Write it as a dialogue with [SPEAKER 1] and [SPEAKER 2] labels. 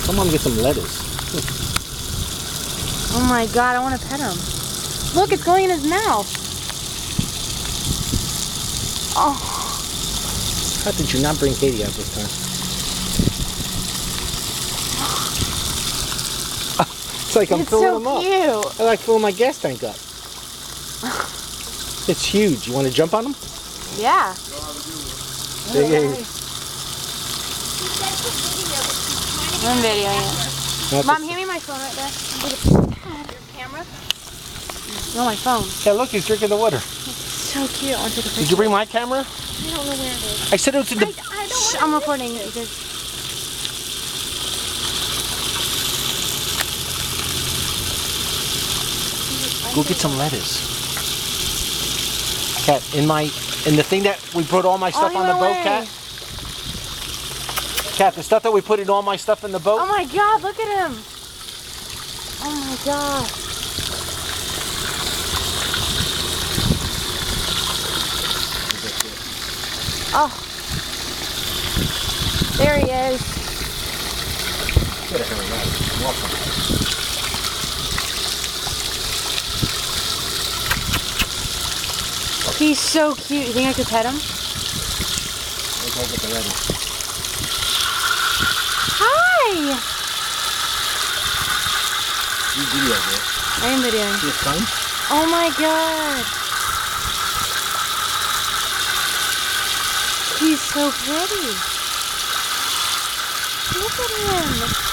[SPEAKER 1] Come on, get some lettuce.
[SPEAKER 2] Oh my god, I want to pet him. Look, it's going in his mouth. Oh.
[SPEAKER 1] How did you not bring Katie out this time? It's like I'm filling them up.
[SPEAKER 2] It's so cute.
[SPEAKER 1] I like filling my gas tank up. It's huge. You want to jump on them?
[SPEAKER 2] Yeah.
[SPEAKER 1] Yeah.
[SPEAKER 2] I'm videoing it. Mom, hand me my phone right there. Your camera? No, my phone.
[SPEAKER 1] Yeah, look, he's drinking the water.
[SPEAKER 2] So cute. I want to take a picture.
[SPEAKER 1] Did you bring my camera?
[SPEAKER 2] I don't know where it is.
[SPEAKER 1] I said it was in the...
[SPEAKER 2] Shh, I'm recording it because...
[SPEAKER 1] Go get some lettuce. Cat, in the thing that we put all my stuff on the boat, Cat. Cat, the stuff that we put in all my stuff in the boat.
[SPEAKER 2] Oh my god, look at him. Oh my god. Oh. There he is. He's so cute. You think I could pet him? Hi!
[SPEAKER 1] You video this.
[SPEAKER 2] I am videoing.
[SPEAKER 1] Your son?
[SPEAKER 2] Oh my god. He's so pretty. Look at him.